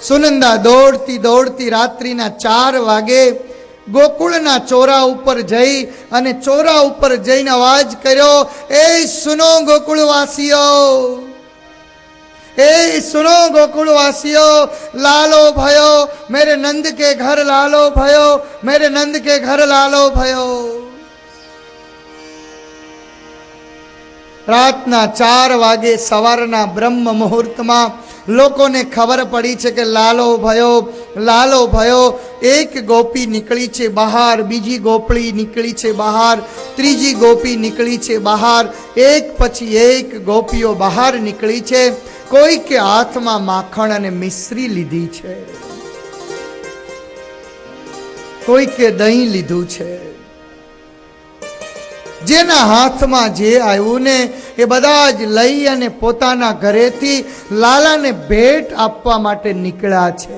સુનંદા દોડતી દોડતી રાત્રિના 4 વાગે ગોકુળના ચોરા ઉપર જઈ અને ચોરા ઉપર જઈને અવાજ કર્યો, એ સુનો ગોકુળવાસીઓ, ए सुनो गोकुलवासियों, लालो भयो मेरे नंद के घर, लालो भयो मेरे नंद के घर, लालो भयो। रातना 4 वागे सवाરના બ્રહ્મ મુહૂર્તમાં લોકોને ખબર પડી છે કે લાલો ભયો એક ગોપી નીકળી છે બહાર, બીજી ગોપળી નીકળી છે બહાર, ત્રીજી ગોપી નીકળી છે બહાર, એક પછી એક ગોપીઓ બહાર નીકળી છે। કોઈ કે હાથમાં માખણ અને મિશ્રી લીધી છે, કોઈ કે દહીં લીધું છે। જેના હાથમાં જે આવ્યું ને એ બધા જ લઈ અને પોતાના ઘરેથી લાલાને ભેટ આપવા માટે નીકળ્યા છે।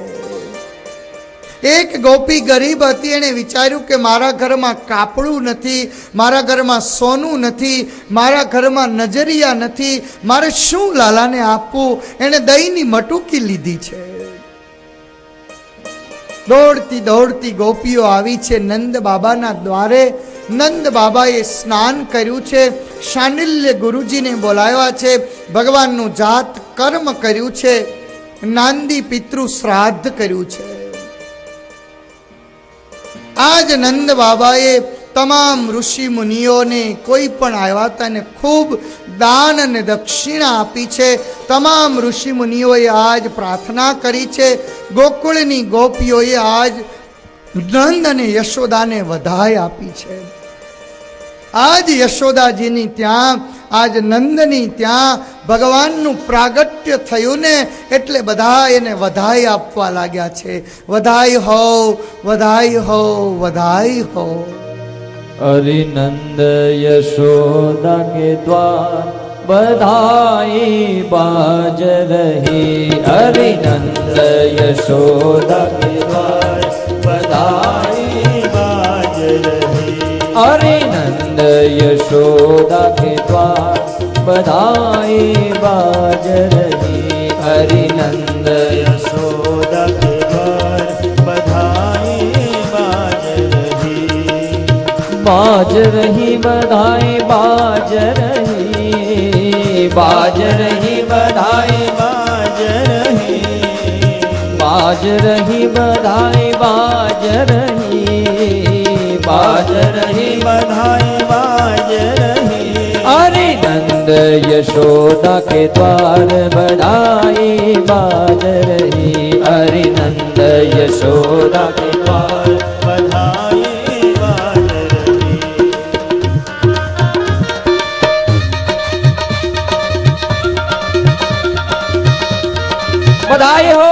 એક ગોપી ગરીબ હતી, એણે વિચાર્યું કે મારા ઘરમાં કાપડું નથી, મારા ઘરમાં સોનું નથી, મારા ઘરમાં નજરિયા નથી, મારે શું લાલાને આપવું? એણે દહીંની મટુકી લીધી છે। દોડતી દોડતી ગોપીઓ આવી છે નંદ બાબાના દ્વારે। નંદ બાબાએ સ્નાન કર્યું છે, શાંડિલ્ય ગુરુજીને બોલાવ્યા છે, ભગવાનનું જાત કર્મ કર્યું છે, નાંદી પિતૃ શ્રાદ્ધ કર્યું છે। આજ નંદ બાબાએ તમામ ઋષિ મુનિઓને કોઈ પણ આવ્યા હતા ને ખૂબ દાન અને દક્ષિણા આપી છે। તમામ ઋષિ મુનિઓએ આજ પ્રાર્થના કરી છે। ગોકુળની ગોપીઓએ આજ નંદ અને યશોદાને વધાઈ આપી છે। આજ યશોદાજીની ત્યાં, આજ નંદની ત્યાં ભગવાનનું પ્રાગટ્ય થયું ને એટલે બધા એને વધાઈ આપવા લાગ્યા છે। વધાઈ હો, વધાઈ હો, વધાઈ હો। अरि नंद यशोदा के द्वार बधाई बाज रही। अरि नंद यशोदा के द्वार बधाई बाज रही। अरि नंद यशोदा के द्वार बधाई बाज रही। हरि नंद यशोदा के द्वार बधाई बाज रही। बाज रही बधाई बाज रही। बाज रही बधाई बाज रही। बाज रही बधाई बाज रही। बाज रही बधाई बाज रही। अरे नंद यशोदा के द्वार बधाई बाज रही। अरे नंद यशोदा के द्वार बधाई बाज रही। बधाई हो।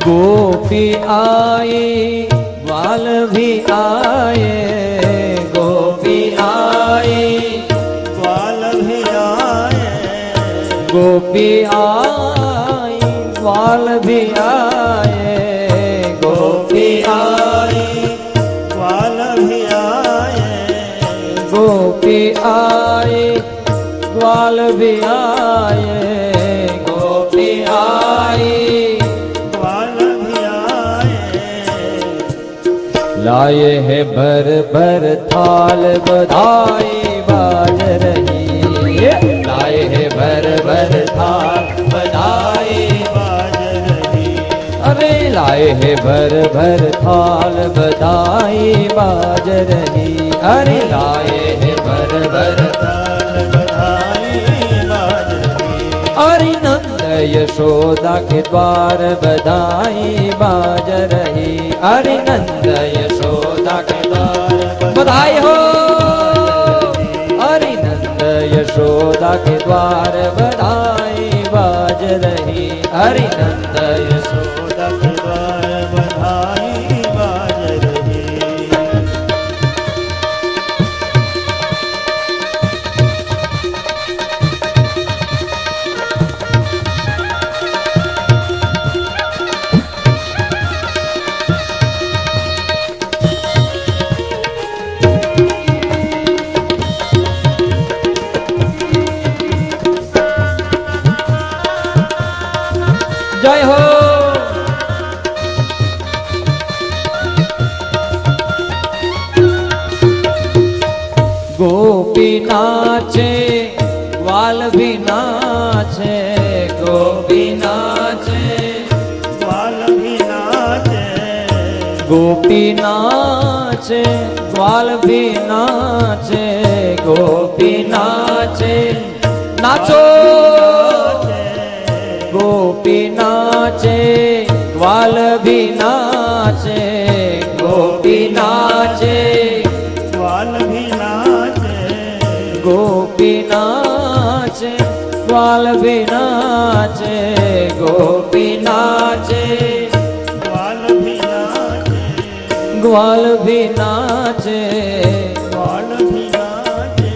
गोपी आए ग्वाल भी आए। गोपी आए ग्वाल भी आए। गोपी आए ग्वाल भी आए। गोपी आए ग्वाल भी आए। गोपी आए ग्वाल भी आए। गोपी आए लाए है भर भर थाल बधाई बाज रही। लाए है भर भर थाल बधाई बाज रही। अरे लाए है भर भर थाल बधाई बाज रही। अरे लाए है भर भर थाल बधाई बाज रही। अरे नंद यशोदा के द्वार बधाई बाज रही। अरे नंद यशोदा के द्वार बधाई हो। अरे नंद यशोदा के द्वार बधाई बाज रही। अरे नंद यशोदा के द्वार बधाई बाज रही। નાચે ગ્વાલ ભી નાચે ગોપી નાચે ગ્વાલ ભી નાચે ગોપી નાચે ગ્વાલ ભી નાચે ગોપી નાચે નાચો ગોપી નાચે ગ્વાલ ભી નાચે ગોપી નાચે ગ્વાલ ભી નાચે ગોપી નાચે ગ્વાલ ભી નાચે ગોપી નાચે ગ્વાલ ભી નાચે ગ્વાલ ભી નાચે ગ્વાલ ભી નાચે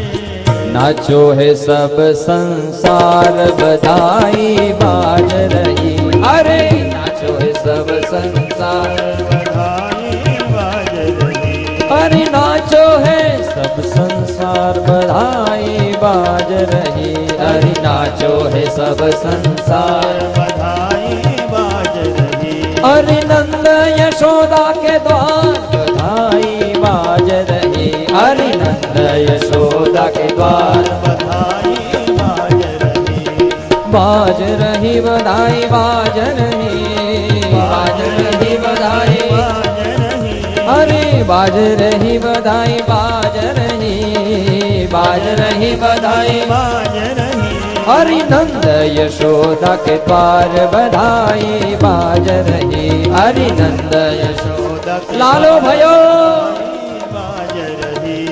नाचो है सब संसार बधाई बाज रही अरे नाचो है सब संसार બધાઈ બાજ રહી अरे नाचो है सब संसार बधाई बाज रही अरे नाचो है सब संसार બધાઈ બાજ રહી अरे नंद यशोदा के द्वार बधाई बाज रही अरे नंद यशोदा के द्वार બધાઈ બાજ રહી बाज रही बधाई बाज रही बाज रही बधाई બાજ રહી अरे बाज रही बधाई बाज रही बाज रही बधाई બાજ રહી हरि नंद यशोदा के द्वार बधाई बाज रही हरि नंद यशोदा लालो भयो બાજ રહી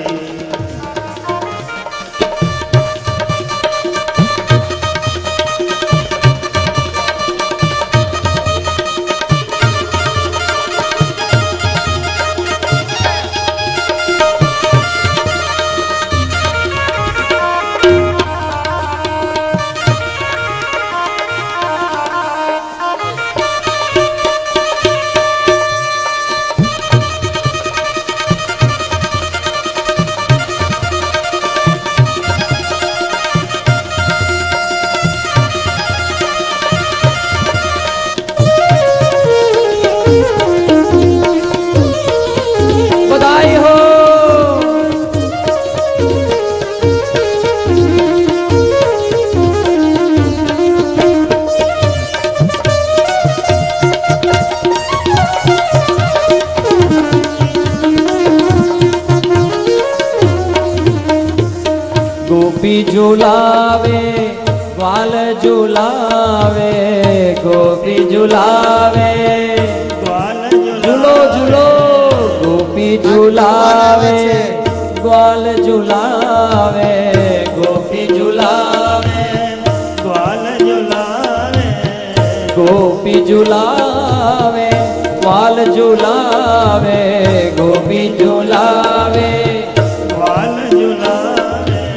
बधाई हो गोपी झुलावे ग्वाल झुलावे गोपी झुलावे ગ્વાલ झूलो झूलो गोपी झुलावे ग्वाल झुलावे गोपी झुलावे ગ્વાલ ઝુલાવે गोपी झुलावे ग्वाल झुलावे गोपी झुलावे ગ્વાલ ઝુલાવે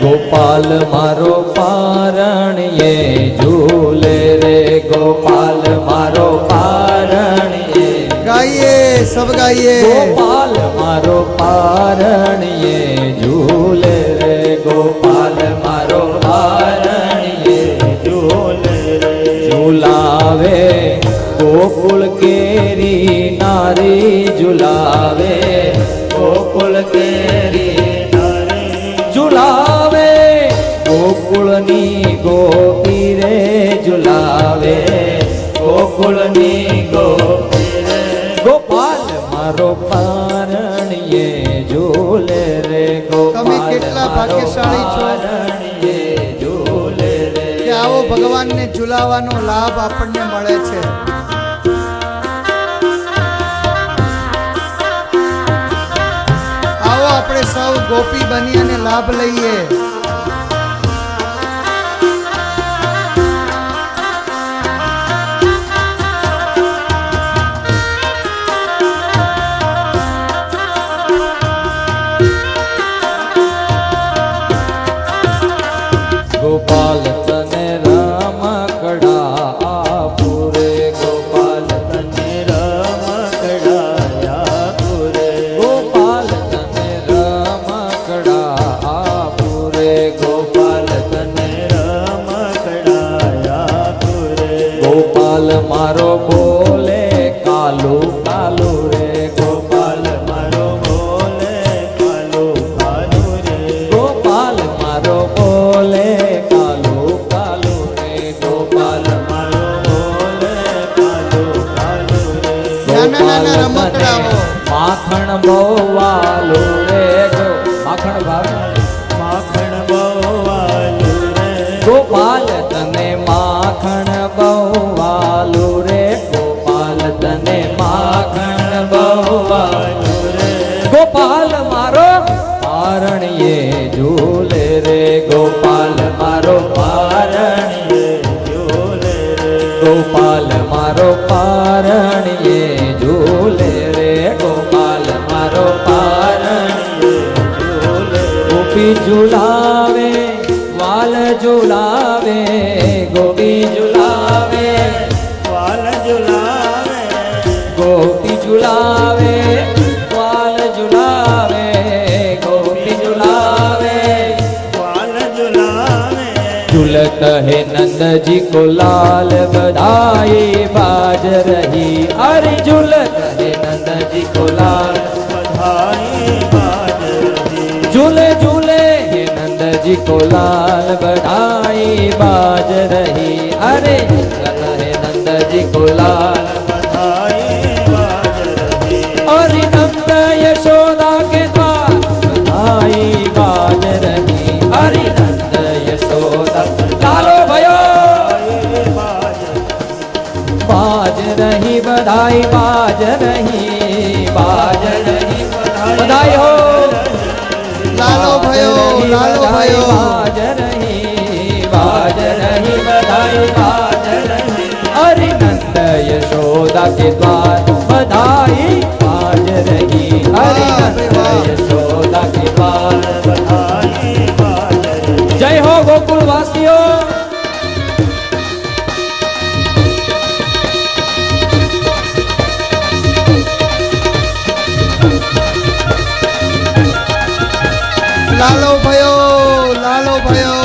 गोपाल मारो पारण ये झूले रे गोपाल मारो पारण ये गाइए सब गाइए गोपाल मारो पारण ये झूले रे गोपाल मारो पारण ये ઝૂલે રે झूलावे गोकुल केरी नारी झूलावे गोकुल केरी નારે झूलावे गोकुलनी गोपी रे झूलावे गोकुलनी गोपी रे गोपाल मारो पारण ये झूले रे તમે गोपाल કેટલા मारो ભાગ્યશાળી છો पारण ये झूले रे કે આવો ભગવાનને ઝુલાવાનો લાભ આપણને મળે છે આવો આપણે સૌ ગોપી બની અને લાભ લઈએ गोपाल तने राम कड़ा पूरे गोपाल तने રમકડાયા પૂરે गोपाल तने राम कड़ा पूरे નાના રમકડાઓ. માખણ બહુ વાલું રે માખણ ભાવે માખણ બહુ વાલું રે ગોપાલ તને માખણ બહુ વાલું રે ગોપાલ તને માખણ બહુ વાલું રે ગોપાલ મારો પારણીએ ઝૂલે રે ગોપાલ મારો પારણીએ ઝૂલે રે ગોપાલ મારો પારણીએ ઝૂલે રે ગોપાલ મારો પારણીએ ઝૂલે ગોપી ઝુલાવે વાલ ઝુલાવે ગોપી ઝુલાવે વાલ ઝુલાવે ગોપી ઝુલાવે વાલ ઝુલાવે ગોપી ઝુલાવે વાલ ઝુલાવે झूलत है नंद जी को लाल बधाई बाज रही अरे झूलत है नंद जी को लाल बधाई बाज रही झूले झूले हे नंद जी को लाल बधाई बाज रही अरे झूलत है नंद जी को लाल बधाई बाज रही अरे नंद यशोदा के द्वार बधाई बाज रही अरे नंद यशोदा लालो भयो बाज रही बधाई बाज रही बधाई हो લાલો ભયો बाज रही बधाई बाज रही अरे नंद यशोदा के द्वार बधाई बाज रही अरे नंद यशोदा के द्वार बधाई बाज रही जय हो गोकुल वासियों લાલો ભયો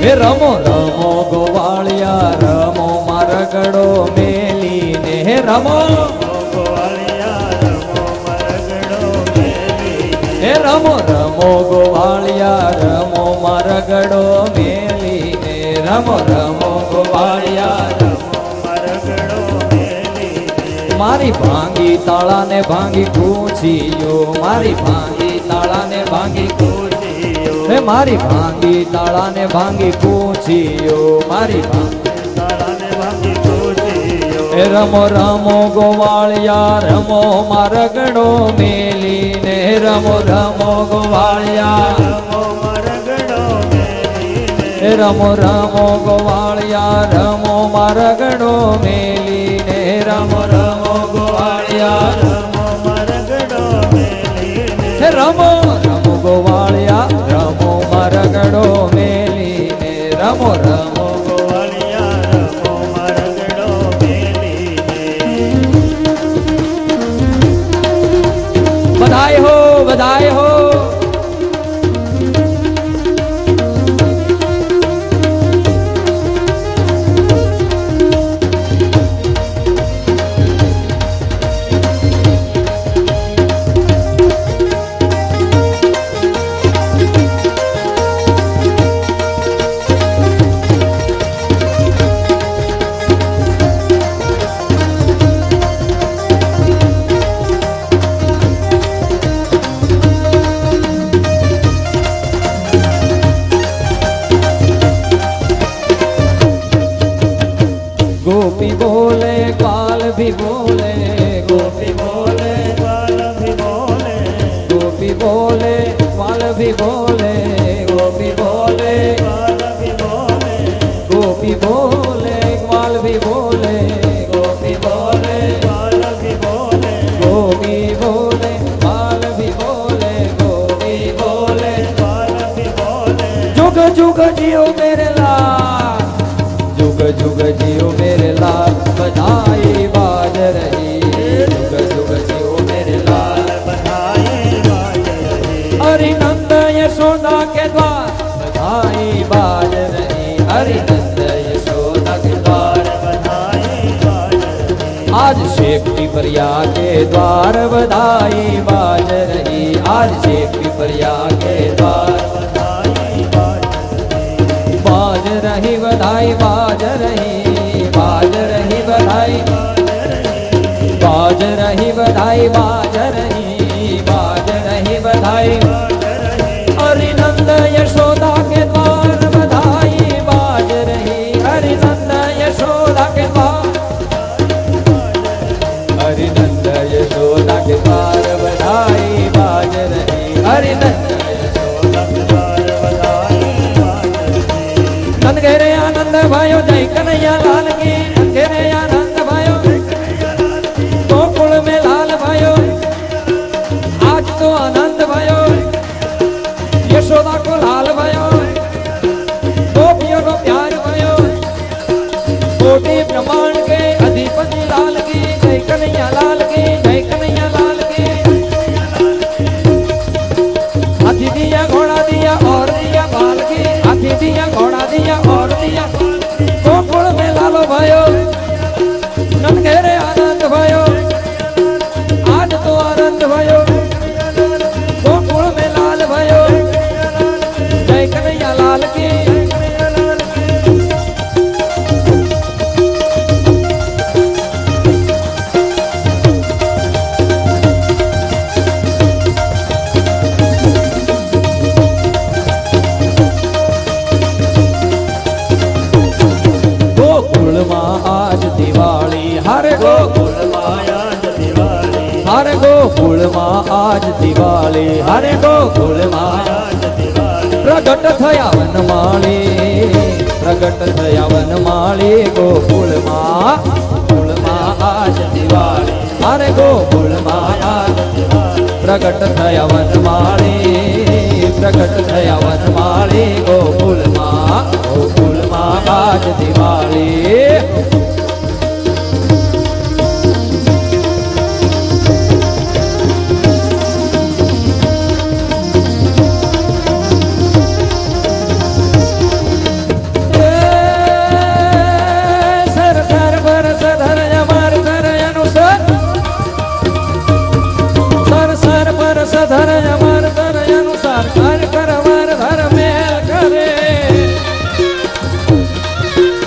હે રમો રમો ગોવાળિયા રમો મારગડો મેલીને હે રમો ગોવાળિયા રમો મરગડો મેલીને હે રમો રમો ગોવાળિયા રમો મારગડો મેલીને રમો રમો ગોવાળિયા રમો મરગડો મેલીને મારી ભાંગી તાળાને ભાંગી કૂંચીયો મારી ભાંગી તાળાને ભાંગી કૂચીયો હે મારી ભાંગી તાળાને ભાંગી કૂંચીયો મારી ભાંગી તાળાને ભાંગી કૂચીયો હે રમો રમો ગોવાળિયા રમો મારગડો મેલીને રમો રમો ગોવાળિયા રમો મરગડો મેલીને હે રમો રમો ગોવાળિયા રમો મારગડો મેલીને રમો રમો ગોવાળિયા રમો મરગડો મેલીને હે રમો રમો ગોવાળિયા રમો મારગડો મેલીને રમો રમો ગોવાળિયા રમો મરગડો મેલીને બધાઈ હો गोपी बोले ग्वाल भी बोले गोपी बोले ग्वाल भी बोले गोपी बोले ग्वाल भी बोले गोपी बोले ग्वाल भी बोले गोपी बोले ग्वाल भी बोले गोपी बोले ग्वाल भी बोले गोपी बोले ग्वाल भी बोले गोपी बोले ग्वाल भी बोले जुग जुग जियो मेरे लाल जुग जुग जियो मेरे लाल बधाई बाज रही जुग जुग जियो मेरे लाल बधाई बाज रही हरि नंद यशोदा के द्वार बधाई बाज रही हरि नंद यशोदा के द्वार बधाई बाज रही आज शेख पिपरिया के द्वार बधाई बाज रही, आज शेख पिपरिया के द्वार बधाई बाज रही, बाज रही बधाई बाज रही, बाज रही बधाई बाज रही बधाई बाज रही, बाज रही बधाई हरिनंद यशोदा के द्वार बधाई बाज रही, हरिनंद यशोदा के द्वार, हरिनंद यशोदा के द्वार बधाई बाज रही, हरिनंद यशोदा के द्वार बधाई बाज रही। नंद घेरे आनंद भाइयो जय कन्हैया लाल की, नंद घेरे आनंद भाइयो गोकुल में लाल भाइयो, आज तो आनंद भाइयो यशोदा को लाल भाइयो, गोपियों को प्यार भाइयो, कोटि ब्रह्मांड के अधिपति लाल की, जय कन्हैया लाल की, जय कन्हैया लाल की। हाथी दिया घोड़ा दिया और दिया बाल की, हाथी दिया घोड़ा दिया और दिया गोकुल में लालो भाइयो, नंद घेरे आनंद भाइयो, आज तो आनंद भाइयो, गोकुल में लाल भाइयो, जय कन्हैया लाल की। गोकुल माँ आज दिवाली, हर गोकुल माया दिवाली, हर गोकुल माँ आज दिवाली, हर गोकुल माँ आज दिवाली, प्रगट थया वनमाली, प्रगट थया वनमाली, गोकुल माँ आज दिवाली, हर गोकुल माँ आज प्रगट थया वनमाली, प्रगट थया वनमाली, गोकुल माँ आज दिवाली। सर सर बरस धर अमर धर अनुसर, सर सर बरस धर अमर धर अनुसार, कर कर वर धर मेल करे,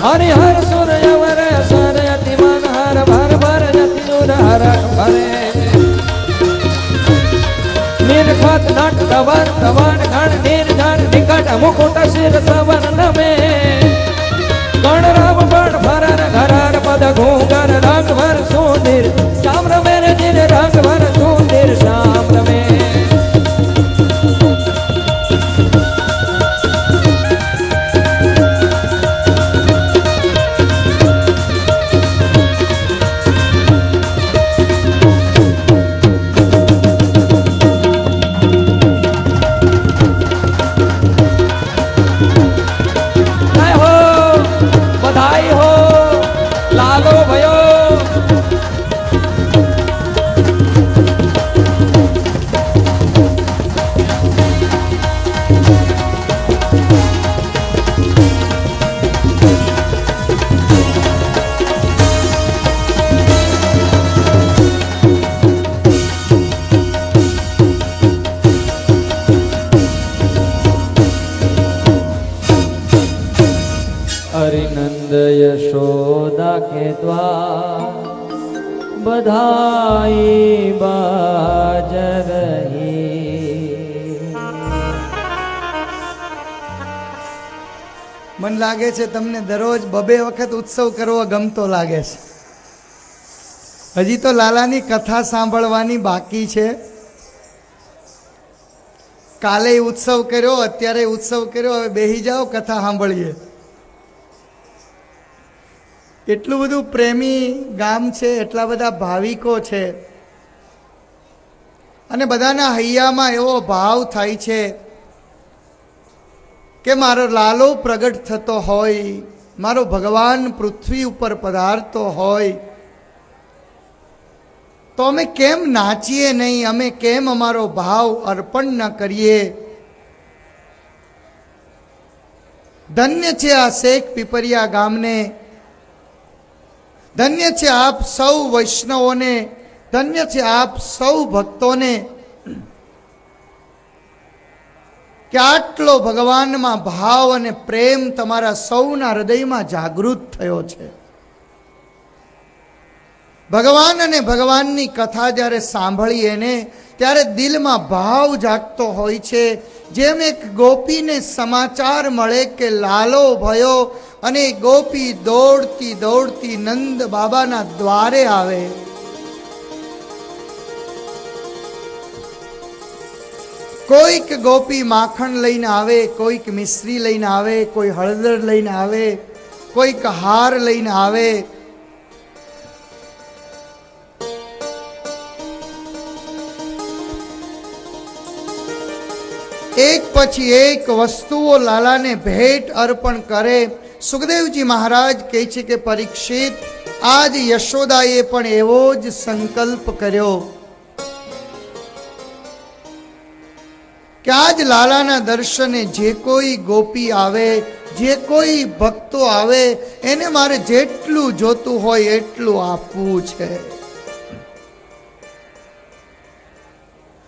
हरि हर सुर अवर सर अति मन हर भर भर जति जुर हर भरे, निर्खत नट तवन तवन गण निर्जन निकट मुकुट शिर सवन में, गण राम बड़ भरन घरर पद घूंगर रंग भर सुंदर श्याम मेरे दिन रंग भर सुंदर श्याम में। बधाई हो लालो भयो, हरिनंद यशोदा के द्वार बधाई बाज रही। मन लागे છે તમને દરરોજ બબે વખત ઉત્સવ કરવો ગમતો લાગે છે. હજી તો લાલાની કથા સાંભળવાની બાકી છે. કાલે ઉત્સવ કર્યો, અત્યારે ઉત્સવ કર્યો, હવે બેહી જાઓ કથા સાંભળીએ. એટલું બધું પ્રેમી ગામ છે, એટલા બધા ભાવિકો છે અને બધાના હૈયામાં એવો ભાવ થાય છે કે મારો લાલો પ્રગટ થતો હોય, મારો ભગવાન પૃથ્વી ઉપર પધારતો હોય તો અમે કેમ નાચીએ નહીં, અમે કેમ અમારો ભાવ અર્પણ ન કરીએ. ધન્ય છે આ શેખ પીપરિયા ગામને ધન્ય છે આપ સૌ વૈષ્ણવોને, ધન્ય છે આપ સૌ ભક્તોને કે આટલો ભગવાનમાં ભાવ અને પ્રેમ તમારા સૌના હૃદયમાં જાગૃત થયો છે. ભગવાન અને ભગવાનની કથા જ્યારે સાંભળીએ ને ત્યારે દિલમાં ભાવ જાગતો હોય છે. જેમ એક ગોપીને સમાચાર મળે કે લાલો ભયો અને ગોપી દોડતી દોડતી નંદ બાબાના દ્વારે આવે. કોઈક ગોપી માખણ લઈને આવે, કોઈક મિશ્રી લઈને આવે, કોઈ હળદર લઈને આવે, કોઈક હાર લઈને આવે. એક પછી એક વસ્તુઓ લાલાને ભેટ અર્પણ કરે. સુખદેવજી મહારાજ કહે છે કે પરીક્ષિત, આજ યશોદાએ પણ એવો જ સંકલ્પ કર્યો કે આજ લાલાના દર્શને જે કોઈ ગોપી આવે, જે કોઈ ભક્તો આવે, એને મારે જેટલું જોતું હોય એટલું આપવું છે.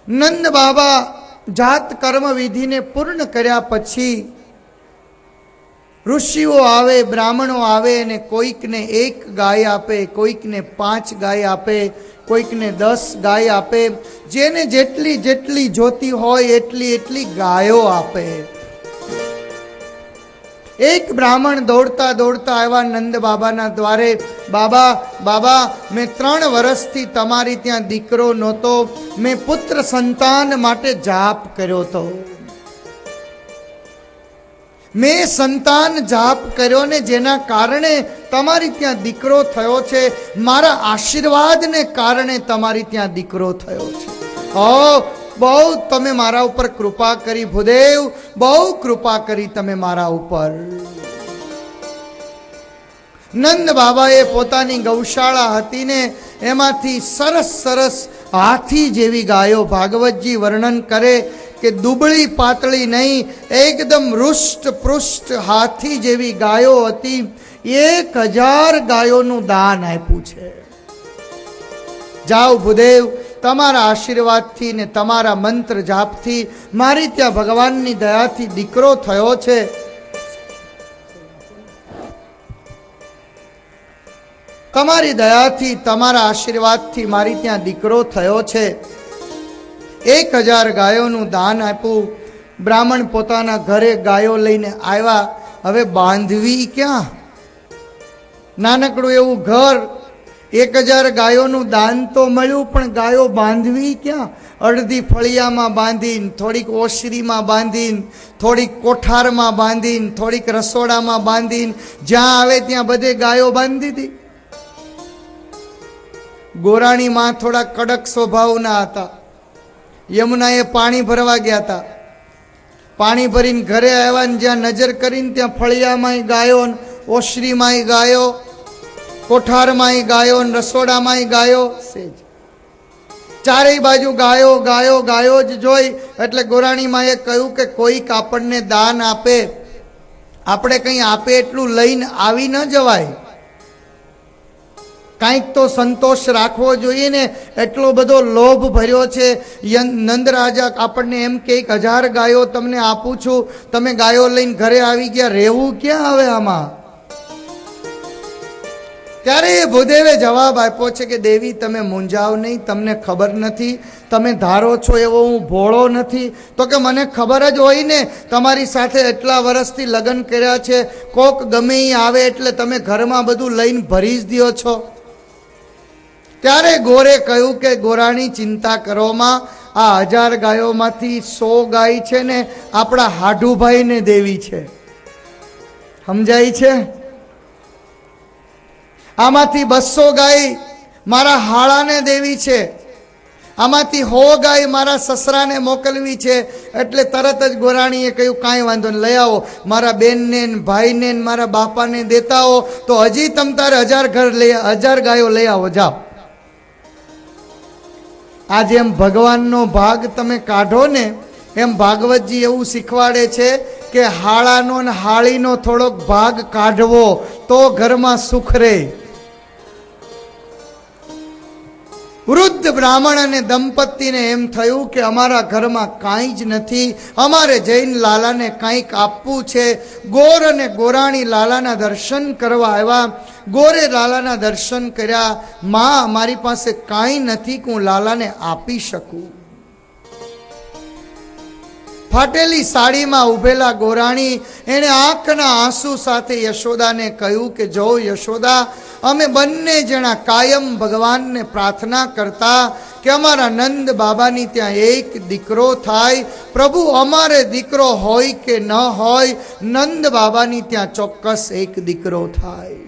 નંદ બાબા જાત કર્મ વિધિને પૂર્ણ કર્યા પછી ઋષિઓ આવે, બ્રાહ્મણો આવે અને કોઈકને 1 ગાય આપે, કોઈકને 5 ગાય આપે, કોઈકને 10 ગાય આપે. જેને જેટલી જેટલી જોતી હોય એટલી એટલી ગાયો આપે. એક બ્રાહ્મણ દોડતા દોડતા આવ્યા નંદ બાબાના દ્વારે. બાબા બાબા, મેં 3 વર્ષથી તમારી ત્યાં દીકરો નહોતો, મેં પુત્ર સંતાન માટે જાપ કર્યો હતો. મેં સંતાન જાપ કર્યો ને જેના કારણે તમારી ત્યાં દીકરો થયો છે. મારા આશીર્વાદને કારણે તમારી ત્યાં દીકરો થયો છે. બહુ તમે મારા ઉપર કૃપા કરી ભૂદેવ, બહુ કૃપા કરી તમે મારા ઉપર. નંદ બાબાએ પોતાની ગૌશાળા હતી ને એમાંથી સરસ સરસ હાથી જેવી ગાયો, ભાગવતજી વર્ણન કરે કે દુબળી પાતળી નહીં, એકદમ રૂષ્ટ પૃષ્ઠ હાથી જેવી ગાયો હતી. 1000 ગાયોનું દાન આપ્યું છે. જાઓ ભૂદેવ, તમારા આશીર્વાદથી ને તમારા મંત્ર જાપથી મારી ત્યાં ભગવાનની દયાથી દીકરો થયો છે. તમારી દયાથી, તમારા આશીર્વાદથી મારી ત્યાં દીકરો થયો છે. 1000 ગાયોનું દાન આપ્યું. બ્રાહ્મણ પોતાના ઘરે ગાયો લઈને આવ્યા. હવે બાંધવી ક્યાં? નાનકડું એવું ઘર, 1000 ગાયોનું દાન તો મળ્યું, પણ ગાયો બાંધવી ક્યાં? અડધી ફળિયામાં બાંધીને, થોડીક ઓસરીમાં બાંધીને, થોડીક કોઠારમાં બાંધીને, થોડીક રસોડામાં બાંધીને, જ્યાં આવે ત્યાં બધે ગાયો બાંધી દીધી. ગોરાણીમાં થોડા કડક સ્વભાવના હતા. યમુનાએ પાણી ભરવા ગયા હતા. પાણી ભરીને ઘરે આવ્યા ને જ્યાં નજર કરીને ત્યાં ફળિયામાંય ગાયો, ઓસરીમાંય ગાયો, કોઠારમાંય ગાયો, રસોડામાંય ગાયો. ચારેય બાજુ ગાયો ગાયો ગાયો જ જોઈ એટલે ગોરાણીમાએ કહ્યું કે કોઈક આપણને દાન આપે, આપણે કંઈ આપે એટલું લઈને આવી ન જવાય, કાંઈક તો સંતોષ રાખવો જોઈએ ને. એટલો બધો લોભ ભર્યો છે. નંદ રાજા આપણને એમ કે 1000 ગાયો તમને આપું છું, તમે ગાયો લઈને ઘરે આવી ગયા, રહેવું ક્યાં આવે આમાં? ત્યારે એ ભૂદેવે જવાબ આપ્યો છે કે દેવી, તમે મૂંઝાવ નહીં, તમને ખબર નથી, તમે ધારો છો એવો હું ભોળો નથી. તો કે મને ખબર જ હોય ને, તમારી સાથે એટલા વર્ષથી લગ્ન કર્યા છે, કોક ગમે એ આવે એટલે તમે ઘરમાં બધું લઈને ભરી જ દો છો. ત્યારે ગોરે કહ્યું કે ગોરાણી, ચિંતા કરોમાં, આ 1000 ગાયોમાંથી 100 ગાય છે ને આપણા હાડુભાઈને દેવી છે. સમજાય છે? આમાંથી 200 ગાય મારા હાળાને દેવી છે, આમાંથી 100 ગાય મારા સસરાને મોકલવી છે. એટલે તરત જ ગોરાણીએ કહ્યું કાંઈ વાંધો નહીં, લઈ આવો, મારા બેનને ભાઈને મારા બાપાને દેતા હો તો હજી તમ તારે 1000 ગાયો લઈ આવો, જાઓ. આ જેમ ભગવાનનો ભાગ તમે કાઢો ને એમ ભાગવતજી એવું શીખવાડે છે કે હાળાનો ને હાળીનો થોડોક ભાગ કાઢવો તો ઘરમાં સુખ રહે. વૃદ્ધ બ્રાહ્મણ અને દંપતીને એમ થયું કે અમારા ઘરમાં કાંઈ જ નથી, અમારે જૈન લાલાને કંઈક આપવું છે. ગોર અને ગોરાણી લાલાના દર્શન કરવા આવ્યા. ગોરે લાલાના દર્શન કર્યા. માં, મારી પાસે કાંઈ નથી કે હું લાલાને આપી શકું. ફાટેલી સાડીમાં ઉભેલા ગોરાણી એણે આંખના આંસુ સાથે યશોદાને કહ્યું કે જો યશોદા, અમે બંને જણા કાયમ ભગવાનને પ્રાર્થના કરતા કે અમારા નંદ બાબાની ત્યાં એક દીકરો થાય. પ્રભુ, અમારે દીકરો હોય કે ન હોય, નંદ બાબાની ત્યાં ચોક્કસ એક દીકરો થાય.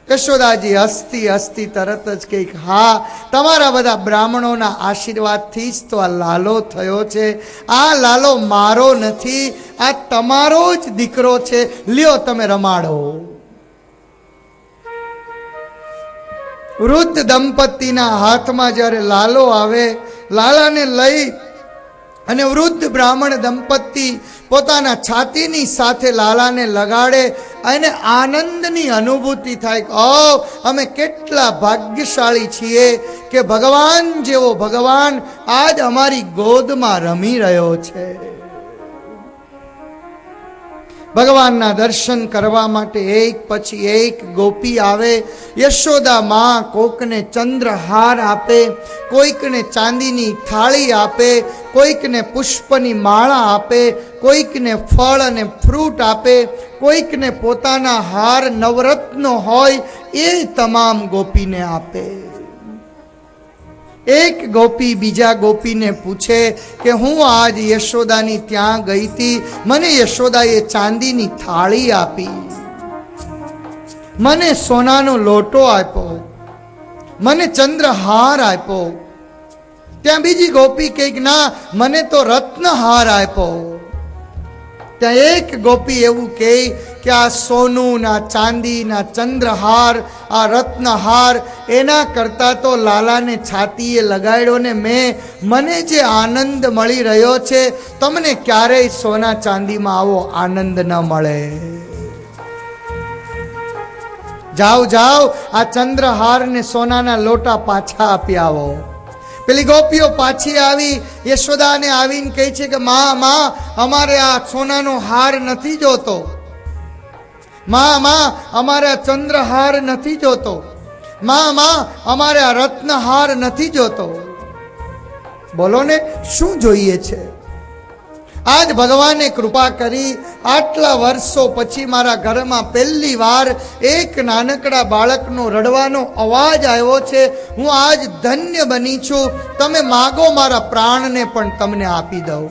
યશોદાજી હસતી હસતી તરત જ કહે, હા, તમારા બધા બ્રાહ્મણોના આશીર્વાદથી જ તો આ લાલો થયો છે. આ લાલો મારો નથી, આ તમારો જ દીકરો છે. લ્યો, તમે રમાડો. વૃદ્ધ દંપતીના હાથમાં જ્યારે લાલો આવે, લાલાને લઈ અને વૃદ્ધ બ્રાહ્મણ દંપતી પોતાના છાતીની સાથે લાલાને લગાડે અને આનંદની અનુભૂતિ થાય કે અમે કેટલા ભાગ્યશાળી છીએ કે ભગવાન જેવો ભગવાન આજ અમારી ગોદમાં રમી રહ્યો છે. ભગવાનના દર્શન કરવા માટે એક પછી એક ગોપી આવે. યશોદા માં કોઈકને ચંદ્રહાર આપે, કોઈકને ચાંદીની થાળી આપે, કોઈકને પુષ્પની માળા આપે, કોઈકને ફળ અને ફ્રૂટ આપે, કોઈકને પોતાના હાર નવરત્નો હોય એ તમામ ગોપીને આપે. એક ગોપી બીજા ગોપીને પૂછે કે હું આજ યશોદાની ત્યાં ગઈ હતી, મને યશોદાએ ચાંદીની થાળી આપી, મને સોનાનો લોટો આપ્યો, મને ચંદ્રહાર આપ્યો. ત્યાં બીજી ગોપી કહે કે ના, મને તો રત્નહાર આપ્યો. ત્યાં એક ગોપી એવું કહે કે આ સોનું, ના ચાંદી, ના ચંદ્રહાર, આ રત્નહાર એના કરતાં તો લાલાને છાતીએ લગાડ્યો ને મને જે આનંદ મળી રહ્યો છે, તમને ક્યારેય સોના ચાંદીમાં આવો આનંદ ન મળે. જાઓ જાઓ, આ ચંદ્રહાર ને સોનાના લોટા પાછા આપી આવો. પેલી ગોપીઓ પાછી આવી યશોદાને આવીને કહે છે કે માં, અમારે આ સોનાનો હાર નથી જોતો. માં, અમારે આ ચંદ્રહાર નથી જોતો. માં, અમારે આ રત્નહાર નથી જોતો. બોલો ને, શું જોઈએ છે? આજ ભગવાને કૃપા કરી, આટલા વર્ષો પછી મારા ઘરમાં પહેલી વાર એક નાનકડા બાળકનો રડવાનો અવાજ આવ્યો છે. હું આજ ધન્ય બની છું. તમે માગો, મારા પ્રાણને પણ તમને આપી દઉં.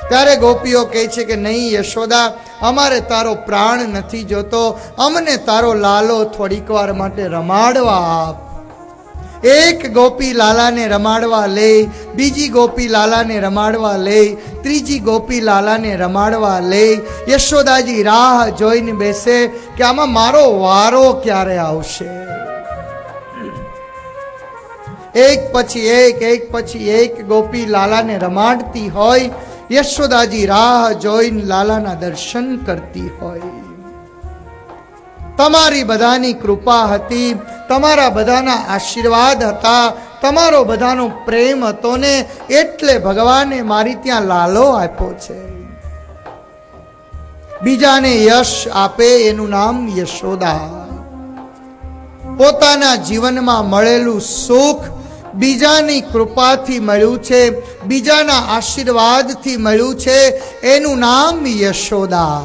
ત્યારે ગોપીઓ કહે છે કે નહીં યશોદા, અમારે તારો પ્રાણ નથી જોતો, અમને તારો લાલો થોડીક વાર માટે રમાડવા આપ. એક ગોપી લાલાને રમાડવા લે, બીજી ગોપી લાલાને રમાડવા લે, ત્રીજી ગોપી લાલાને રમાડવા લે. યશોદાજી રાહ જોઈને બેસે કે આમાં મારો વારો ક્યારે આવશે. એક પછી એક ગોપી લાલાને રમાડતી હોય. યશોદાજી રાહ જોઈને લાલાના દર્શન કરતી હોય. તમારી બધાની કૃપા હતી, તમારા બધાના આશીર્વાદ હતા, તમારો બધાનો પ્રેમ હતો ને એટલે ભગવાને મારી ત્યાં લાલો આપ્યો છે. બીજાને યશ આપે એનું નામ યશોદા. પોતાના જીવનમાં મળેલું સુખ બીજાની કૃપાથી મળ્યું છે, બીજાના આશીર્વાદથી મળ્યું છે, એનું નામ યશોદા.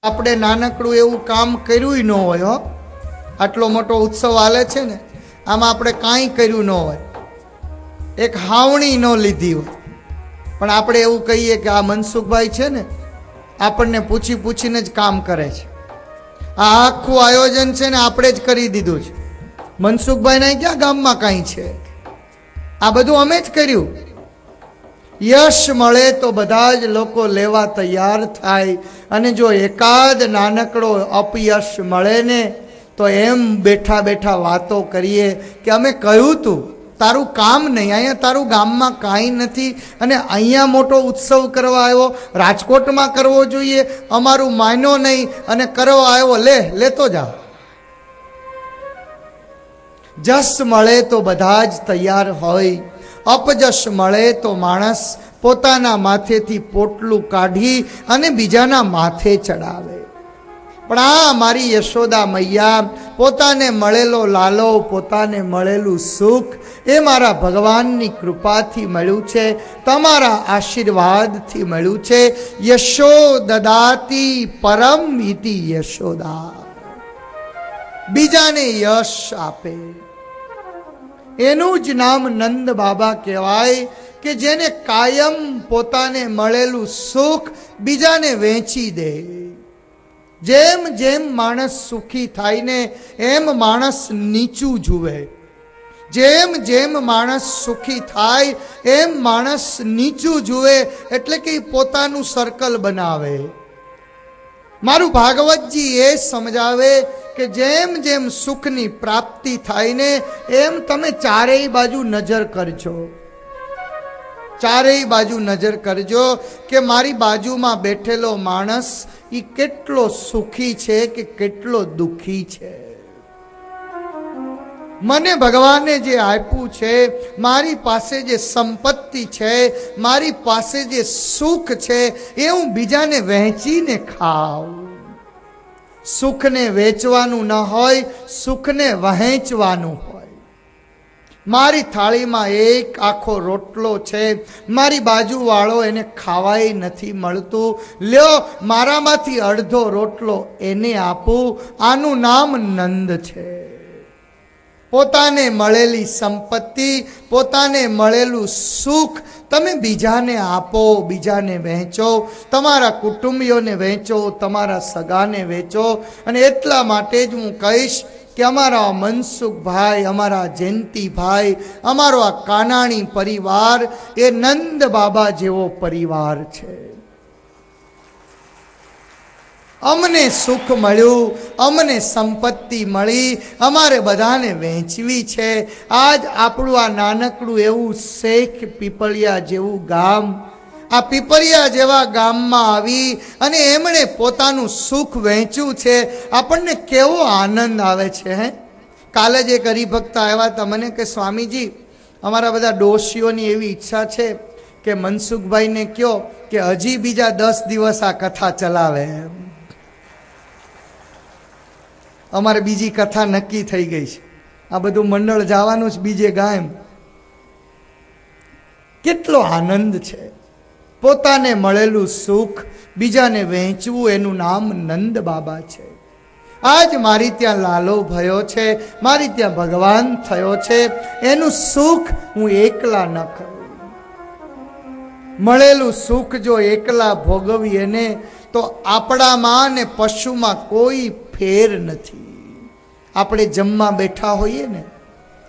આપણે નાનકડું એવું કામ કર્યું ન હોય. આટલો મોટો ઉત્સવ હાલે છે ને, આમાં આપણે કાંઈ કર્યું ન હોય, એક હાવણી ન લીધી હોય, પણ આપણે એવું કહીએ કે આ મનસુખભાઈ છે ને, આપણને પૂછી પૂછીને જ કામ કરે છે. આ આખું આયોજન છે ને આપણે જ કરી દીધું છે. મનસુખભાઈને ક્યાં ગામમાં કાંઈ છે, આ બધું અમે જ કર્યું. યશ મળે તો બધા જ લોકો લેવા તૈયાર થાય, અને જો એકાદ નાનકડો અપયશ મળે ને તો એમ બેઠા બેઠા વાતો કરીએ કે અમે કહ્યું તું તારું કામ નહીં, અહીંયા તારું ગામમાં કાંઈ નથી, અને અહીંયા મોટો ઉત્સવ કરવા આવ્યો, રાજકોટમાં કરવો જોઈએ, અમારું માન્યો નહીં અને કરવા આવ્યો, લેતો જા. જસ મળે તો બધા જ તૈયાર હોય, અપજસ મળે તો માણસ પોતાના માથેથી પોટલું કાઢી અને બીજાના માથે ચડાવે. પણ આ મારી યશોદા મૈયા, પોતાને મળેલો લાલો, પોતાને મળેલું સુખ એ મારા ભગવાનની કૃપાથી મળ્યું છે, તમારા આશીર્વાદથી મળ્યું છે. યશો દદાતી પરમ ઇતિ યશોદા, બીજાને યશ આપે એનું જ નામ નંદ બાબા કહેવાય, કે જેને કાયમ પોતાને મળેલું સુખ બીજાને વેચી દે. જેમ જેમ માણસ સુખી થાય ને એમ માણસ નીચું જુએ, જેમ જેમ માણસ સુખી થાય એમ માણસ નીચું જુએ, એટલે કે પોતાનું સર્કલ બનાવે. મારું ભાગવતજી એ સમજાવે કે જેમ જેમ સુખની પ્રાપ્તિ થાય ને એમ તમે ચારેય બાજુ નજર કરજો, ચારેય બાજુ નજર કરજો કે મારી બાજુમાં બેઠેલો માણસ એ કેટલો સુખી છે કે કેટલો દુખી છે. મને ભગવાને જે આપ્યું છે, મારી પાસે જે સંપત્તિ છે, મારી પાસે જે સુખ છે, એ હું બીજાને વહેંચીને ખાઉં. સુખને વેચવાનું ન હોય, સુખને વહેંચવાનું હોય. મારી થાળીમાં એક આખો રોટલો છે, મારી બાજુવાળો એને ખાવાય નથી મળતું, લ્યો મારામાંથી અડધો રોટલો એને આપું. આનું નામ નંદ છે. પોતાને મળેલી સંપત્તિ, પોતાને મળેલું સુખ તમે બીજાને આપો, બીજાને વહેંચો, તમારા કુટુંબીઓને વહેંચો, તમારા સગાને વેચો. અને એટલા માટે જ હું કહીશ કે અમારા મનસુખભાઈ, અમારા જયંતિભાઈ, અમારો આ કાનાણી પરિવાર એ નંદ બાબા જેવો પરિવાર છે. અમને સુખ મળ્યું, અમને સંપત્તિ મળી, અમારે બધાને વહેંચવી છે. આજ આપણું આ નાનકડું એવું શેખ પીપળિયા જેવું ગામ, આ પીપળિયા જેવા ગામમાં આવી અને એમણે પોતાનું સુખ વહેંચ્યું છે. આપણને કેવો આનંદ આવે છે. કાલે જ એક હરિભક્ત આવ્યા હતા મને કે સ્વામીજી, અમારા બધા ડોશીઓની એવી ઈચ્છા છે કે મનસુખભાઈને કહો કે હજી બીજા 10 દિવસ આ કથા ચલાવે. અમારે બીજી કથા નક્કી થઈ ગઈ છે, આ બધું મંડળ જવાનું છે બીજે ગામ. કેટલો આનંદ છે. પોતાને મળેલું સુખ બીજાને વહેંચવું એનું નામ નંદ બાબા છે. આજ મારી ત્યાં લાલો ભયો છે, મારી ત્યાં ભગવાન થયો છે, એનું સુખ હું એકલા ન કરું. મળેલું સુખ જો એકલા ભોગવીએ ને તો આપણામાં ને પશુમાં કોઈ ફેર નથી. આપણે જમવા બેઠા હોઈએ ને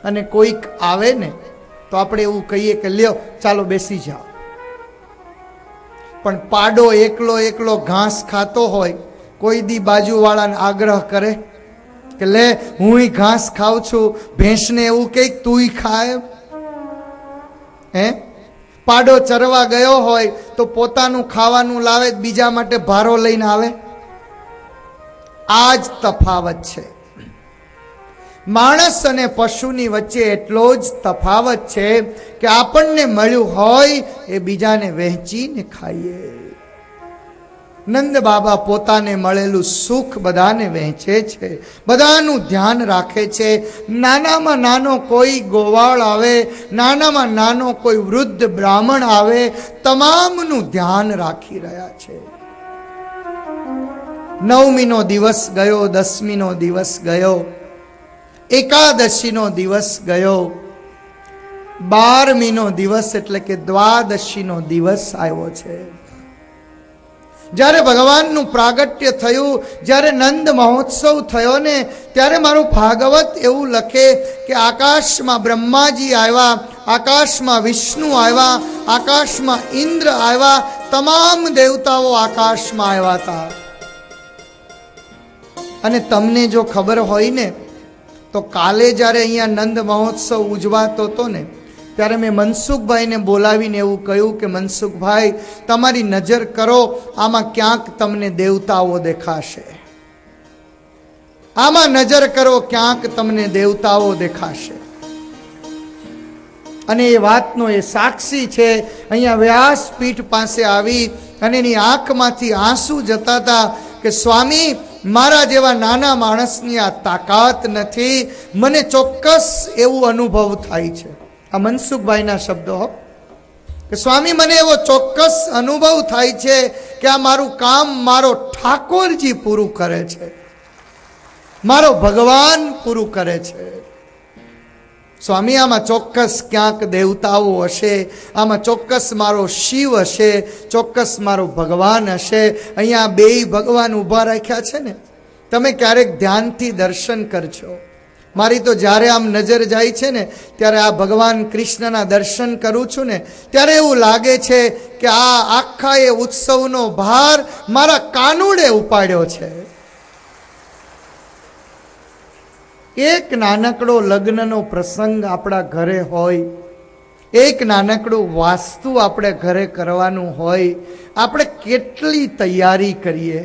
અને કોઈક આવે ને તો આપણે એવું કહીએ કે લ્યો ચાલો બેસી જાઓ. પણ પાડો એકલો એકલો ઘાસ ખાતો હોય, કોઈ દી બાજુવાળાને આગ્રહ કરે કે લે હું ઘાસ ખાઉં છું, ભેંસને એવું કંઈક તુંય ખાય. પાડો ચરવા ગયો હોય તો પોતાનું ખાવાનું લાવે, બીજા માટે ભારો લઈને આવે. આ જ તફાવત છે. માણસ અને પશુની વચ્ચે એટલો જ તફાવત છે કે આપણને મળ્યું હોય એ બીજાને વહેંચીને ખાઈએ. નંદ બાબા પોતાને મળેલું સુખ બધાને વહેંચે છે, બધાનું ધ્યાન રાખે છે. નાનામાં નાનો કોઈ ગોવાળ આવે, નાનામાં નાનો કોઈ વૃદ્ધ બ્રાહ્મણ આવે, તમામનું ધ્યાન રાખી રહ્યા છે. 9મીનો દિવસ ગયો, 10મીનો દિવસ ગયો, એકાદશીનો દિવસ ગયો, 12મીનો દિવસ એટલે કે દ્વાદશીનો દિવસ આવ્યો છે. જ્યારે ભગવાનનું પ્રાગટ્ય થયું, જ્યારે નંદ મહોત્સવ થયો ને ત્યારે મારું ભાગવત એવું લખે કે આકાશમાં બ્રહ્માજી આવ્યા, આકાશમાં વિષ્ણુ આવ્યા, આકાશમાં ઇન્દ્ર આવ્યા, તમામ દેવતાઓ આકાશમાં આવ્યા હતા. અને તમને જો ખબર હોય ને તો કાલે જ્યારે અહીંયા નંદ મહોત્સવ ઉજવાતો હતો ને ત્યારે મેં મનસુખભાઈને બોલાવીને એવું કહ્યું કે મનસુખભાઈ, તમારી નજર કરો, આમાં ક્યાંક તમને દેવતાઓ દેખાશે. આમાં નજર કરો, ક્યાંક તમને દેવતાઓ દેખાશે. અને એ વાતનો એ સાક્ષી છે. અહીંયા વ્યાસપીઠ પાસે આવી અને એની આંખમાંથી આંસુ જતા હતા કે સ્વામી, મારા જેવા નાના માણસની આ તાકાત નથી. મને ચોક્કસ એવું અનુભવ થાય છે. આ મનસુખભાઈના શબ્દો હો, કે સ્વામી મને એવો ચોક્કસ અનુભવ થાય છે કે આ મારું કામ મારો ઠાકોરજી પૂરું કરે છે, મારો ભગવાન પૂરું કરે છે. સ્વામી, આમાં ચોક્કસ ક્યાંક દેવતાઓ હશે, આમાં ચોક્કસ મારો શિવ હશે, ચોક્કસ મારો ભગવાન હશે. અહીંયા બેય ભગવાન ઊભા રાખ્યા છે ને, તમે ક્યારેક ધ્યાનથી દર્શન કરજો. મારી તો જ્યારે આમ નજર જાય છે ને, ત્યારે આ ભગવાન કૃષ્ણના દર્શન કરું છું ને, ત્યારે એવું લાગે છે કે આ આખા એ ઉત્સવનો ભાર મારા કાનુડે ઉપાડ્યો છે. એક નાનકડો લગ્નનો પ્રસંગ આપણા ઘરે હોય, એક નાનકડું વાસ્તુ આપણે ઘરે કરવાનું હોય, આપણે કેટલી તૈયારી કરીએ.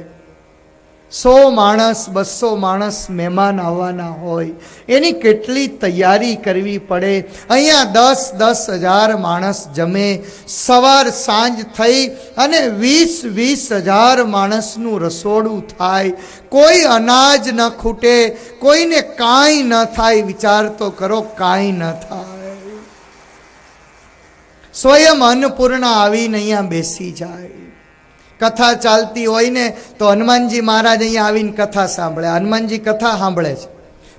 100 માણસ 200 માણસ મહેમાન આવવાના હોય, એની કેટલી તૈયારી કરવી પડે. અહીંયા 10,000 માણસ જમે, સવાર સાંજ થઈ અને 20,000 માણસનું રસોડું થાય. કોઈ અનાજ ન ખૂટે, કોઈને કાંઈ ન થાય. વિચાર તો કરો, કાંઈ ન થાય. સ્વયં અન્નપૂર્ણા આવીને અહીંયા બેસી જાય. કથા ચાલતી હોય ને તો હનુમાનજી મહારાજ અહીંયા આવીને કથા સાંભળે. હનુમાનજી કથા સાંભળે છે,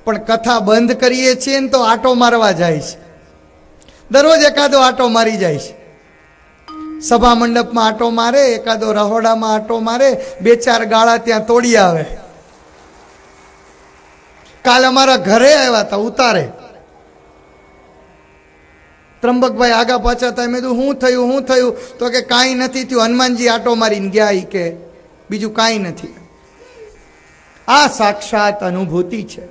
પણ કથા બંધ કરીએ છીએ ને તો આટો મારવા જાય છે. દરરોજ એકાદો આટો મારી જાય છે. સભા મંડપમાં આટો મારે, એકાદો રહોડામાં આટો મારે, 2-4 ગાળા ત્યાં તોડી આવે. કાલ અમારા ઘરે આવ્યા હતા ઉતારે. ત્રંબકભાઈ આગા પાછા થાય. મેં કીધું શું થયું? તો કે કાંઈ નથી થયું, હનુમાનજી આટો મારીને ગયા. કે બીજું કાંઈ નથી. આ સાક્ષાત અનુભૂતિ છે.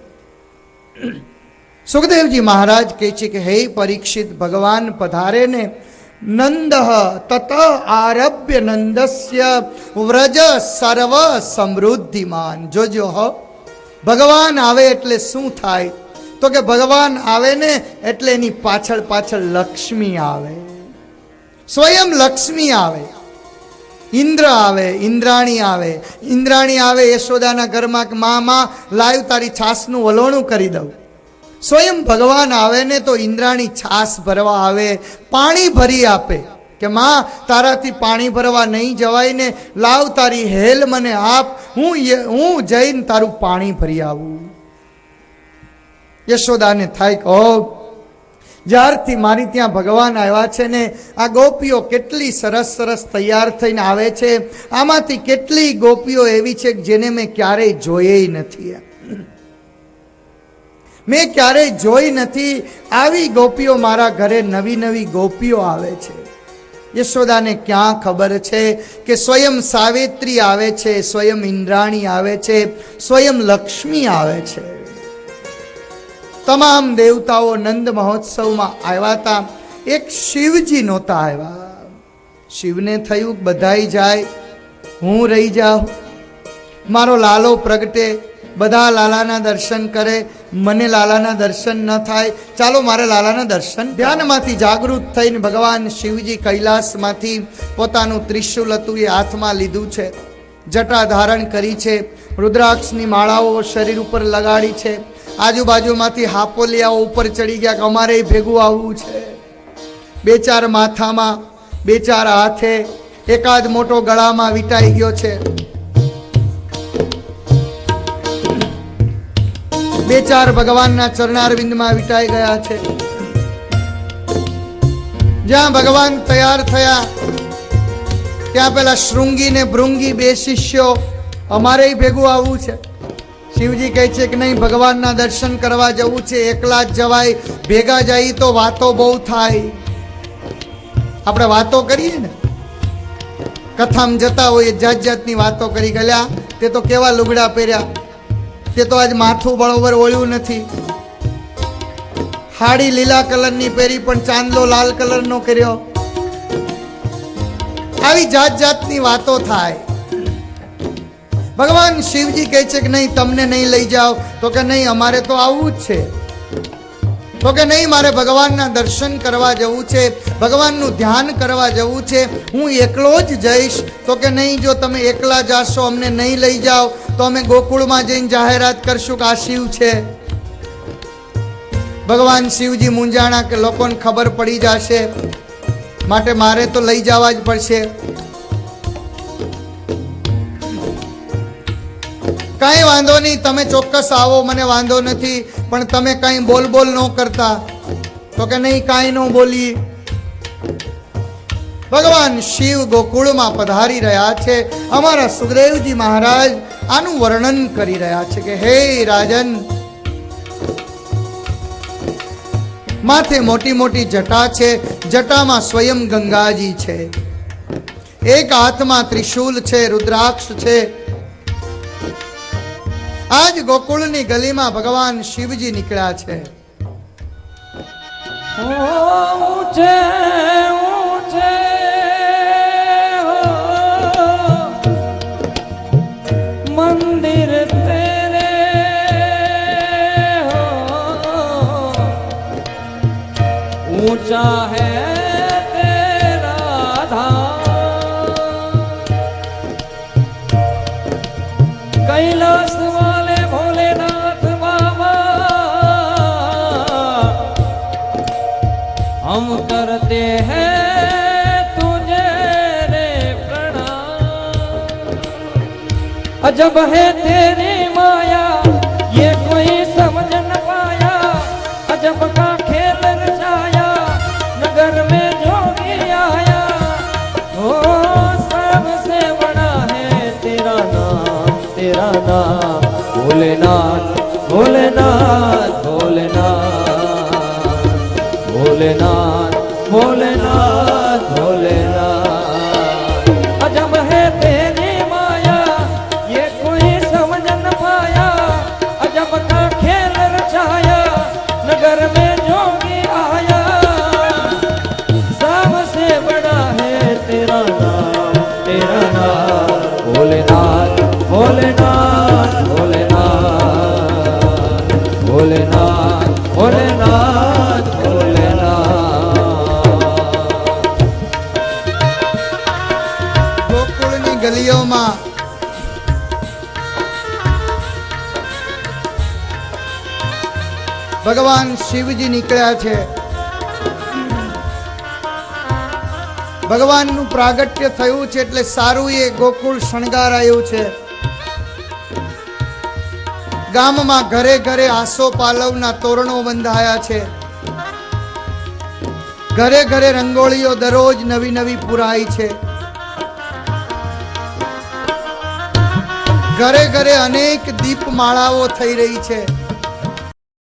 સુખદેવજી મહારાજ કહે છે કે હે પરીક્ષિત, ભગવાન પધારે ને, નંદ તત આરભ્ય નંદસ્ય વ્રજ સર્વ સમૃદ્ધિમાન. જોજો હો, ભગવાન આવે એટલે શું થાય? તો કે ભગવાન આવે ને એટલે એની પાછળ પાછળ લક્ષ્મી આવે, સ્વયં લક્ષ્મી આવે. ઇન્દ્ર આવે, ઇન્દ્રાણી આવે. ઇન્દ્રાણી આવે યશોદાના ઘરમાં કે માં લાવ તારી છાસનું વલોણું કરી દઉં. સ્વયં ભગવાન આવે ને તો ઇન્દ્રાણી છાસ ભરવા આવે, પાણી ભરી આપે કે માં તારાથી પાણી ભરવા નહીં જવાય ને, લાવ તારી હેલ મને આપ, હું જઈને તારું પાણી ભરી આવું. યશોદાને થાય કે ઓ, જ્યારથી મારી ત્યાં ભગવાન આવ્યા છે ને, આ ગોપીઓ કેટલી સરસ સરસ તૈયાર થઈને આવે છે. આમાંથી કેટલી ગોપીઓ એવી છે જેને મેં ક્યારેય જોઈ નથી, મેં ક્યારેય જોઈ નથી. આવી ગોપીઓ મારા ઘરે નવી નવી ગોપીઓ આવે છે. યશોદાને ક્યાં ખબર છે કે સ્વયં સાવિત્રી આવે છે, સ્વયં ઇન્દ્રાણી આવે છે, સ્વયં લક્ષ્મી આવે છે. તમામ દેવતાઓ નંદ મહોત્સવમાં આવ્યા હતા. એક શિવજી નહોતા આવ્યા. શિવને થયું બધાય જાય, હું રહી જાઉં. મારો લાલો પ્રગટે, બધા લાલાના દર્શન કરે, મને લાલાના દર્શન ન થાય. ચાલો મારે લાલાના દર્શન. ધ્યાનમાંથી જાગૃત થઈને ભગવાન શિવજી કૈલાસમાંથી પોતાનું ત્રિશુલ હતું એ હાથમાં લીધું છે, જટા ધારણ કરી છે, રુદ્રાક્ષની માળાઓ શરીર ઉપર લગાડી છે. આજુબાજુમાંથી હાપોલિયાઓ ઉપર ચડી ગયા કે અમારે ભેગું આવવું છે. 2-4 માથામાં, 2-4 હાથે, એકાદ મોટો ગળામાં વીંટાઈ ગયો છે. 2-4 ભગવાનના ચરણારવિંદમાં વીંટાઈ ગયા છે. જ્યાં ભગવાન તૈયાર થયા ત્યાં પેલા શૃંગી ને ભૃંગી 2 શિષ્યો, અમારે ભેગું આવવું છે. શિવજી કહે છે કે નહીં, ભગવાનના દર્શન કરવા જવું છે, એકલા જ જવાય, ભેગા જઈએ તો વાતો બહુ થાય. આપણે વાતો કરીએ ને, કથામાં જતા હોય જાત જાતની વાતો કરી ગયેલા, તે તો કેવા લુગડા પહેર્યા, તે તો આજ માથું બરોબર ઓળ્યું નથી, હાડી લીલા કલરની પહેરી પણ ચાંદલો લાલ કલરનો કર્યો. આવી જાત જાતની વાતો થાય. ભગવાન શિવજી કહે છે કે નહીં, તમને નહીં લઈ જાઓ. તો કે નહીં, અમારે તો આવવું જ છે. તો કે નહીં, મારે ભગવાનના દર્શન કરવા જવું છે, ભગવાનનું ધ્યાન કરવા જવું છે, હું એકલો જ જઈશ. તો કે નહીં, જો તમે એકલા જાશો, અમને નહીં લઈ જાઓ, તો અમે ગોકુળમાં જઈને જાહેરાત કરશું કે આ શિવ છે. ભગવાન શિવજી મૂંઝાણા કે લોકોને ખબર પડી જશે, માટે મારે તો લઈ જવા જ પડશે. કાંઈ વાંધો નહીં, તમે ચોક્કસ આવો, મને વાંધો નથી, પણ તમે કાંઈ બોલ ન કરતા. તો કે નહીં, કાંઈ ન બોલી. ભગવાન શિવ ગોકુળમાં પધારી રહ્યા છે. અમારા સુખદેવજી મહારાજ આનું વર્ણન કરી રહ્યા છે કે હે રાજન, માથે મોટી મોટી જટા છે, જટામાં સ્વયં ગંગાજી છે, એક હાથમાં ત્રિશૂલ છે, રુદ્રાક્ષ છે. આજ ગોકુળની ગલીમાં ભગવાન શિવજી નીકળ્યા છે. ઊંચે ઊંચે મંદિર તેરે ऊंचा है तेरा धाम, कैलाश वाले भोलेनाथ बाबा हम करते हैं तुझे रे प्रणाम। अजब है तेरी माया ये कोई समझ न पाया, अजब का खेल रचाया नगर में जोगी आया। ओ सबसे बड़ा है तेरा नाम भोलेनाथ भोलेनाथ भोलेनाथ भोलेनाथ भोलेनाथ भोलेनाथ। अजब है तेरी माया ये कोई समझ न पाया, अजब का खेल रचाया नगर में जोगी आया। सबसे बड़ा है तेरा नाम भोलेनाथ भोलेनाथ भोलेनाथ भोलेनाथ भोलेनाथ भोलेनाथ। ગોકુળની ગલીઓમાં ભગવાન શિવજી નીકળ્યા છે. ભગવાનનું પ્રાગટ્ય થયું છે એટલે સારું એ ગોકુળ શણગારાયું છે. ગામમાં ઘરે ઘરે આસોપાલવના તોરણો બંધાયા છે. ઘરે ઘરે રંગોળીઓ દરરોજ નવી નવી પુરાઈ છે. ઘરે ઘરે અનેક દીપમાળાઓ થઈ રહી છે.